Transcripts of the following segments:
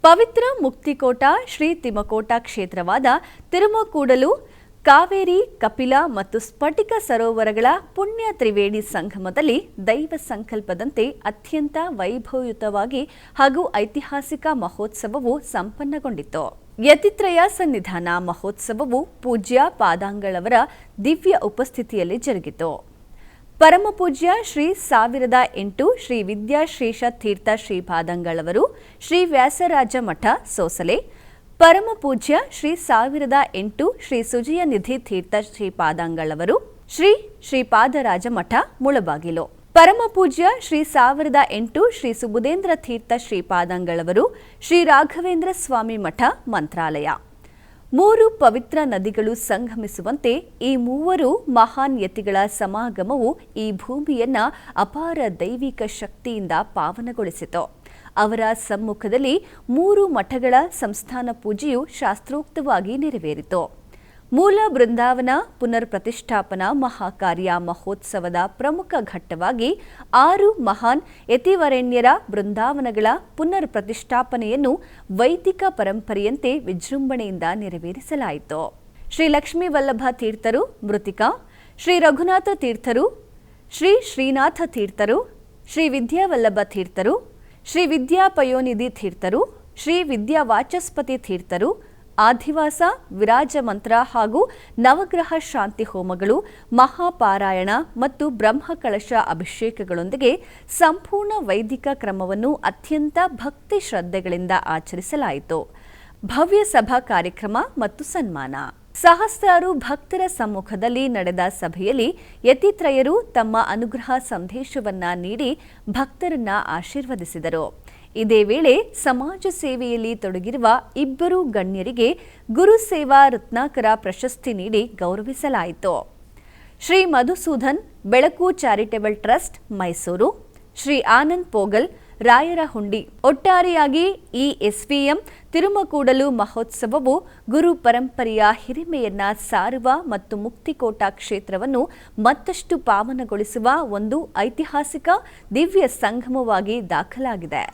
ಪವಿತ್ರ ಮುಕ್ತಿಕೋಟ ಶ್ರೀ ತಿಮ್ಮಕೋಟ ಕ್ಷೇತ್ರವಾದ ತಿರುಮಕೂಡಲು ಕಾವೇರಿ, ಕಪಿಲ ಮತ್ತು ಸ್ಫಟಿಕ ಸರೋವರಗಳ ಪುಣ್ಯ ತ್ರಿವೇಣಿ ಸಂಗಮದಲ್ಲಿ ದೈವ ಸಂಕಲ್ಪದಂತೆ ಅತ್ಯಂತ ವೈಭವಯುತವಾಗಿ ಹಾಗೂ ಐತಿಹಾಸಿಕ ಮಹೋತ್ಸವವು ಸಂಪನ್ನಗೊಂಡಿತು. ಯತಿತ್ರಯ ಸನ್ನಿಧಾನ ಮಹೋತ್ಸವವು ಪೂಜ್ಯ ಪಾದಂಗಳವರ ದಿವ್ಯ ಉಪಸ್ಥಿತಿಯಲ್ಲಿ ಜರುಗಿತು. ಪರಮಪೂಜ್ಯ ಶ್ರೀ 1008 ಶ್ರೀ ವಿದ್ಯಾಶ್ರೀಷ ತೀರ್ಥ ಶ್ರೀಪಾದಂಗಳವರು, ಶ್ರೀ ವ್ಯಾಸರಾಜ ಮಠ ಸೋಸಲೆ, ಪರಮಪೂಜ್ಯ ಶ್ರೀ 1008 ಶ್ರೀ ಸುಜಯ ನಿಧಿ ತೀರ್ಥ ಶ್ರೀಪಾದಂಗಳವರು, ಶ್ರೀ ಶ್ರೀಪಾದರಾಜ ಮಠ ಮುಳಬಾಗಿಲು, ಪರಮಪೂಜ್ಯ ಶ್ರೀ 1008 ಶ್ರೀ ಸುಬುಧೇಂದ್ರ ತೀರ್ಥ ಶ್ರೀಪಾದಂಗಳವರು, ಶ್ರೀ ರಾಘವೇಂದ್ರ ಸ್ವಾಮಿ ಮಠ ಮಂತ್ರಾಲಯ. 3 ಪವಿತ್ರ ನದಿಗಳು ಸಂಗಮಿಸುವಂತೆ ಈ ಮೂವರು ಮಹಾನ್ ಯತಿಗಳ ಸಮಾಗಮವು ಈ ಭೂಮಿಯನ್ನ ಅಪಾರ ದೈವಿಕ ಶಕ್ತಿಯಿಂದ ಪಾವನಗೊಳಿಸಿತು. ಅವರ ಸಮ್ಮುಖದಲ್ಲಿ 3 ಮಠಗಳ ಸಂಸ್ಥಾನ ಪೂಜೆಯು ಶಾಸ್ತ್ರೋಕ್ತವಾಗಿ ನೆರವೇರಿತು. ಮೂಲ ಬೃಂದಾವನ ಪುನರ್ ಪ್ರತಿಷ್ಠಾಪನಾ ಮಹಾಕಾರ್ಯ ಮಹೋತ್ಸವದ ಪ್ರಮುಖ ಘಟ್ಟವಾಗಿ 6 ಮಹಾನ್ ಯತಿವರೆಣ್ಯರ ಬೃಂದಾವನಗಳ ಪುನರ್ ಪ್ರತಿಷ್ಠಾಪನೆಯನ್ನು ವೈದಿಕ ಪರಂಪರೆಯಂತೆ ವಿಜೃಂಭಣೆಯಿಂದ ನೆರವೇರಿಸಲಾಯಿತು. ಶ್ರೀ ಲಕ್ಷ್ಮೀ ವಲ್ಲಭ ತೀರ್ಥರು ಮೃತಿಕಾ, ಶ್ರೀ ರಘುನಾಥ ತೀರ್ಥರು, ಶ್ರೀ ಶ್ರೀನಾಥ ತೀರ್ಥರು, ಶ್ರೀ ವಿದ್ಯಾವಲ್ಲಭ ತೀರ್ಥರು, ಶ್ರೀ ವಿದ್ಯಾಪಯೋನಿಧಿ ತೀರ್ಥರು, ಶ್ರೀ ವಿದ್ಯಾವಾಚಸ್ಪತಿ ತೀರ್ಥರು, ಆದಿವಾಸ ವಿರಾಜ ಮಂತ್ರ ಹಾಗೂ ನವಗ್ರಹ ಶಾಂತಿ ಹೋಮಗಳು, ಮಹಾಪಾರಾಯಣ ಮತ್ತು ಬ್ರಹ್ಮಕಳಶ ಅಭಿಷೇಕಗಳೊಂದಿಗೆ ಸಂಪೂರ್ಣ ವೈದಿಕ ಕ್ರಮವನ್ನು ಅತ್ಯಂತ ಭಕ್ತಿ ಶ್ರದ್ಧೆಗಳಿಂದ ಆಚರಿಸಲಾಯಿತು. ಭವ್ಯ ಸಭಾ ಕಾರ್ಯಕ್ರಮ ಮತ್ತು ಸನ್ಮಾನ. ಸಹಸ್ರಾರು ಭಕ್ತರ ಸಮ್ಮುಖದಲ್ಲಿ ನಡೆದ ಸಭೆಯಲ್ಲಿ ಯತಿತ್ರಯರು ತಮ್ಮ ಅನುಗ್ರಹ ಸಂದೇಶವನ್ನ ನೀಡಿ ಭಕ್ತರನ್ನ ಆಶೀರ್ವದಿಸಿದರು. ಇದೇ ವೇಳೆ ಸಮಾಜ ಸೇವೆಯಲ್ಲಿ ತೊಡಗಿರುವ 2 ಗಣ್ಯರಿಗೆ ಗುರು ಸೇವಾ ರತ್ನಾಕರ ಪ್ರಶಸ್ತಿ ನೀಡಿ ಗೌರವಿಸಲಾಯಿತು. ಶ್ರೀ ಮಧುಸೂದನ್ ಬೆಳಕು ಚಾರಿಟೇಬಲ್ ಟ್ರಸ್ಟ್ ಮೈಸೂರು, ಶ್ರೀ ಆನಂದ್ ಪೋಗಲ್ ರಾಯರಹುಂಡಿ. ಒಟ್ಟಾರೆಯಾಗಿ ಈ ಎಸ್ವಿಎಂ ತಿರುಮಕೂಡಲು ಮಹೋತ್ಸವವು ಗುರು ಪರಂಪರೆಯ ಹಿರಿಮೆಯನ್ನ ಸಾರುವ ಮತ್ತು ಮುಕ್ತಿಕೋಟ ಕ್ಷೇತ್ರವನ್ನು ಮತ್ತಷ್ಟು ಪಾವನಗೊಳಿಸುವ ಒಂದು ಐತಿಹಾಸಿಕ ದಿವ್ಯ ಸಂಗಮವಾಗಿ ದಾಖಲಾಗಿದೆ.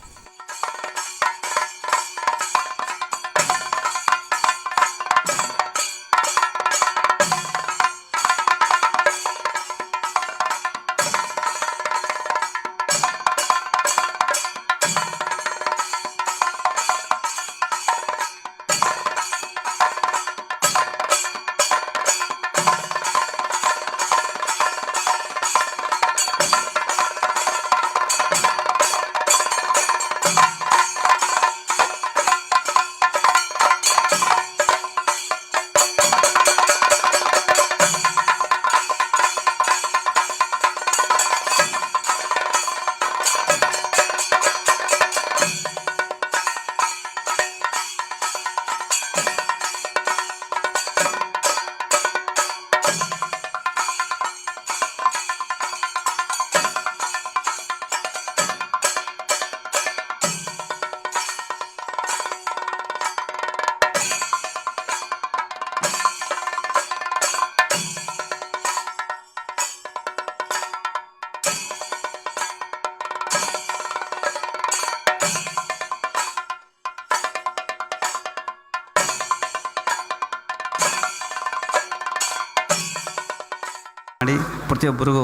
ಪ್ರತಿಯೊಬ್ಬರಿಗೂ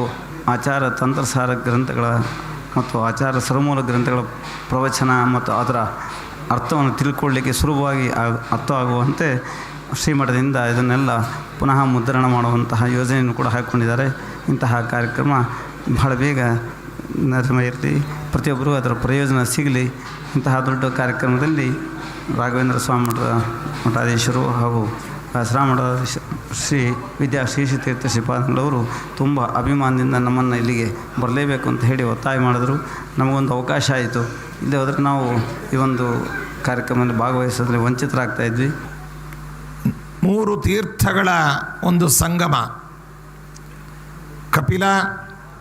ಆಚಾರ ತಂತ್ರಸಾರ ಗ್ರಂಥಗಳ ಮತ್ತು ಆಚಾರ ಸರ್ವಮೂಲ ಗ್ರಂಥಗಳ ಪ್ರವಚನ ಮತ್ತು ಅದರ ಅರ್ಥವನ್ನು ತಿಳ್ಕೊಳ್ಳಿಕ್ಕೆ ಸುಲಭವಾಗಿ ಅರ್ಥವಾಗುವಂತೆ ಶ್ರೀಮಠದಿಂದ ಇದನ್ನೆಲ್ಲ ಪುನಃ ಮುದ್ರಣ ಮಾಡುವಂತಹ ಯೋಜನೆಯನ್ನು ಕೂಡ ಹಾಕಿಕೊಂಡಿದ್ದಾರೆ. ಇಂತಹ ಕಾರ್ಯಕ್ರಮ ಬಹಳ ಬೇಗ ನೆರವೇರಲಿ, ಪ್ರತಿಯೊಬ್ಬರೂ ಅದರ ಪ್ರಯೋಜನ ಸಿಗಲಿ. ಇಂತಹ ದೊಡ್ಡ ಕಾರ್ಯಕ್ರಮದಲ್ಲಿ ರಾಘವೇಂದ್ರ ಸ್ವಾಮಿ ಮಠಾಧೀಶರು ಹಾಗೂ ಶ್ರಾಮಠ ಶ್ರೀ ವಿದ್ಯಾಶ್ರೀಷ ತೀರ್ಥ ಶ್ರೀಪಾದಂಗಳವರು ತುಂಬ ಅಭಿಮಾನದಿಂದ ನಮ್ಮನ್ನು ಇಲ್ಲಿಗೆ ಬರಲೇಬೇಕು ಅಂತ ಹೇಳಿ ಒತ್ತಾಯ ಮಾಡಿದ್ರು. ನಮಗೊಂದು ಅವಕಾಶ ಆಯಿತು. ಇಲ್ಲಿ ಹೋದರೆ ನಾವು ಈ ಒಂದು ಕಾರ್ಯಕ್ರಮದಲ್ಲಿ ಭಾಗವಹಿಸೋದ್ರಲ್ಲಿ ವಂಚಿತರಾಗ್ತಾ ಇದ್ವಿ. 3 ತೀರ್ಥಗಳ ಒಂದು ಸಂಗಮ, ಕಪಿಲ,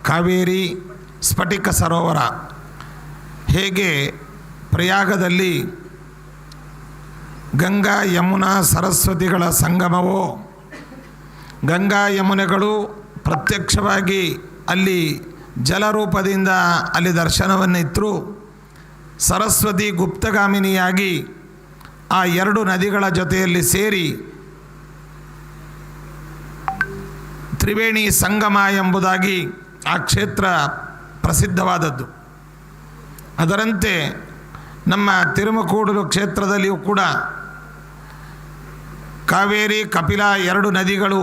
ಕಾವೇರಿ, ಸ್ಫಟಿಕ ಸರೋವರ. ಹೇಗೆ ಪ್ರಯಾಗದಲ್ಲಿ ಗಂಗಾ ಯಮುನಾ ಸರಸ್ವತಿಗಳ ಸಂಗಮವೋ, ಗಂಗಾ ಯಮುನೆಗಳು ಪ್ರತ್ಯಕ್ಷವಾಗಿ ಅಲ್ಲಿ ಜಲರೂಪದಿಂದ ಅಲ್ಲಿ ದರ್ಶನವನ್ನಿತ್ತರೂ, ಸರಸ್ವತಿ ಗುಪ್ತಗಾಮಿನಿಯಾಗಿ ಆ ಎರಡು ನದಿಗಳ ಜೊತೆಯಲ್ಲಿ ಸೇರಿ ತ್ರಿವೇಣಿ ಸಂಗಮ ಎಂಬುದಾಗಿ ಆ ಕ್ಷೇತ್ರ ಪ್ರಸಿದ್ಧವಾದದ್ದು. ಅದರಂತೆ ನಮ್ಮ ತಿರುಮಕೂಡಲು ಕ್ಷೇತ್ರದಲ್ಲಿಯೂ ಕೂಡ ಕಾವೇರಿ ಕಪಿಲ ಎರಡು ನದಿಗಳು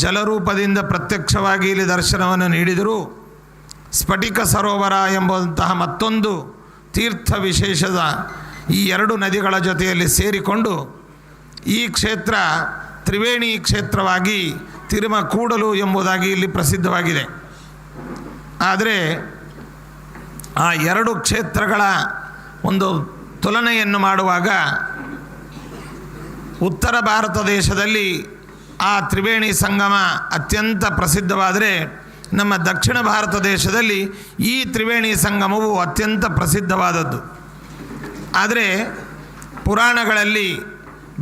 ಜಲರೂಪದಿಂದ ಪ್ರತ್ಯಕ್ಷವಾಗಿ ಇಲ್ಲಿ ದರ್ಶನವನ್ನು ನೀಡಿದರೂ ಸ್ಫಟಿಕ ಸರೋವರ ಎಂಬಂತಹ ಮತ್ತೊಂದು ತೀರ್ಥ ವಿಶೇಷದ ಈ ಎರಡು ನದಿಗಳ ಜೊತೆಯಲ್ಲಿ ಸೇರಿಕೊಂಡು ಈ ಕ್ಷೇತ್ರ ತ್ರಿವೇಣಿ ಕ್ಷೇತ್ರವಾಗಿ ತಿರುಮಕೂಡಲು ಎಂಬುದಾಗಿ ಇಲ್ಲಿ ಪ್ರಸಿದ್ಧವಾಗಿದೆ. ಆದರೆ ಆ ಎರಡು ಕ್ಷೇತ್ರಗಳ ಒಂದು ತುಲನೆಯನ್ನು ಮಾಡುವಾಗ ಉತ್ತರ ಭಾರತ ದೇಶದಲ್ಲಿ ಆ ತ್ರಿವೇಣಿ ಸಂಗಮ ಅತ್ಯಂತ ಪ್ರಸಿದ್ಧವಾದರೆ ನಮ್ಮ ದಕ್ಷಿಣ ಭಾರತ ದೇಶದಲ್ಲಿ ಈ ತ್ರಿವೇಣಿ ಸಂಗಮವು ಅತ್ಯಂತ ಪ್ರಸಿದ್ಧವಾದದ್ದು. ಆದರೆ ಪುರಾಣಗಳಲ್ಲಿ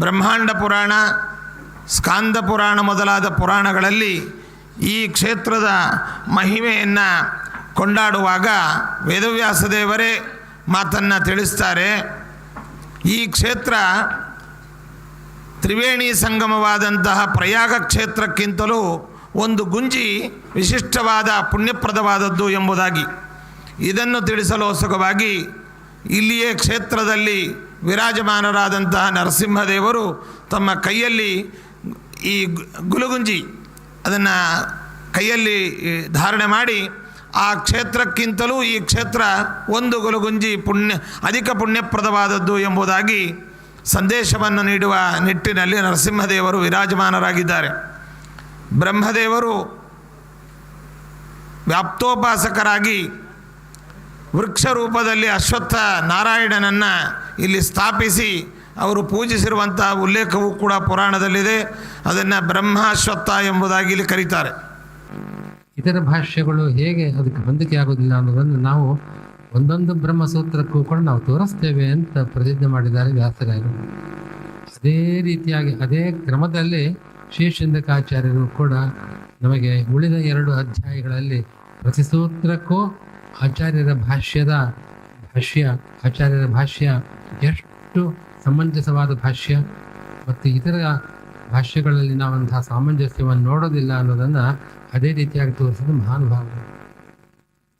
ಬ್ರಹ್ಮಾಂಡ ಪುರಾಣ, ಸ್ಕಾಂದ ಪುರಾಣ ಮೊದಲಾದ ಪುರಾಣಗಳಲ್ಲಿ ಈ ಕ್ಷೇತ್ರದ ಮಹಿಮೆಯನ್ನು ಕೊಂಡಾಡುವಾಗ ವೇದವ್ಯಾಸ ದೇವರೇ ಮಾತನ್ನು ತಿಳಿಸ್ತಾರೆ. ಈ ಕ್ಷೇತ್ರ ತ್ರಿವೇಣಿ ಸಂಗಮವಾದಂತಹ ಪ್ರಯಾಗ ಕ್ಷೇತ್ರಕ್ಕಿಂತಲೂ ಒಂದು ಗುಂಜಿ ವಿಶಿಷ್ಟವಾದ ಪುಣ್ಯಪ್ರದವಾದದ್ದು ಎಂಬುದಾಗಿ. ಇದನ್ನು ತಿಳಿಸಲೋಸುಕವಾಗಿ ಇಲ್ಲಿಯೇ ಕ್ಷೇತ್ರದಲ್ಲಿ ವಿರಾಜಮಾನರಾದಂತಹ ನರಸಿಂಹದೇವರು ತಮ್ಮ ಕೈಯಲ್ಲಿ ಈ ಗುಲಗುಂಜಿ ಅದನ್ನು ಕೈಯಲ್ಲಿ ಧಾರಣೆ ಮಾಡಿ ಆ ಕ್ಷೇತ್ರಕ್ಕಿಂತಲೂ ಈ ಕ್ಷೇತ್ರ ಒಂದು ಗುಲಗುಂಜಿ ಅಧಿಕ ಪುಣ್ಯಪ್ರದವಾದದ್ದು ಎಂಬುದಾಗಿ ಸಂದೇಶವನ್ನು ನೀಡುವ ನಿಟ್ಟಿನಲ್ಲಿ ನರಸಿಂಹದೇವರು ವಿರಾಜಮಾನರಾಗಿದ್ದಾರೆ. ಬ್ರಹ್ಮದೇವರು ವ್ಯಾಪ್ತೋಪಾಸಕರಾಗಿ ವೃಕ್ಷ ರೂಪದಲ್ಲಿ ಅಶ್ವತ್ಥ ನಾರಾಯಣನನ್ನು ಇಲ್ಲಿ ಸ್ಥಾಪಿಸಿ ಅವರು ಪೂಜಿಸಿರುವಂಥ ಉಲ್ಲೇಖವೂ ಕೂಡ ಪುರಾಣದಲ್ಲಿದೆ. ಅದನ್ನು ಬ್ರಹ್ಮಾಶ್ವತ್ಥ ಎಂಬುದಾಗಿ ಇಲ್ಲಿ ಕರೀತಾರೆ. ಇತರ ಭಾಷ್ಯಗಳು ಹೇಗೆ ಅದಕ್ಕೆ ಹೊಂದಿಕೆ ಆಗೋದಿಲ್ಲ ಅನ್ನೋದನ್ನು ನಾವು ಒಂದೊಂದು ಬ್ರಹ್ಮಸೂತ್ರಕ್ಕೂ ಕೂಡ ನಾವು ತೋರಿಸ್ತೇವೆ ಅಂತ ಪ್ರಸಿದ್ಧ ಮಾಡಿದ್ದಾರೆ ವ್ಯಾಸರಾಯರು. ಅದೇ ರೀತಿಯಾಗಿ ಅದೇ ಕ್ರಮದಲ್ಲಿ ಶ್ರೀಶೃಂಗಕಾಚಾರ್ಯರು ಕೂಡ ನಮಗೆ ಉಳಿದ 2 ಅಧ್ಯಾಯಗಳಲ್ಲಿ ಪ್ರತಿ ಸೂತ್ರಕ್ಕೂ ಆಚಾರ್ಯರ ಭಾಷ್ಯ ಎಷ್ಟು ಸಮಂಜಸವಾದ ಭಾಷ್ಯ ಮತ್ತು ಇತರ ಭಾಷ್ಯಗಳಲ್ಲಿ ನಾವಂತಹ ಸಾಮಂಜಸ್ಯವನ್ನು ನೋಡೋದಿಲ್ಲ ಅನ್ನೋದನ್ನು ಅದೇ ರೀತಿಯಾಗಿ ತೋರಿಸಿದ ಮಹಾನುಭಾವರು.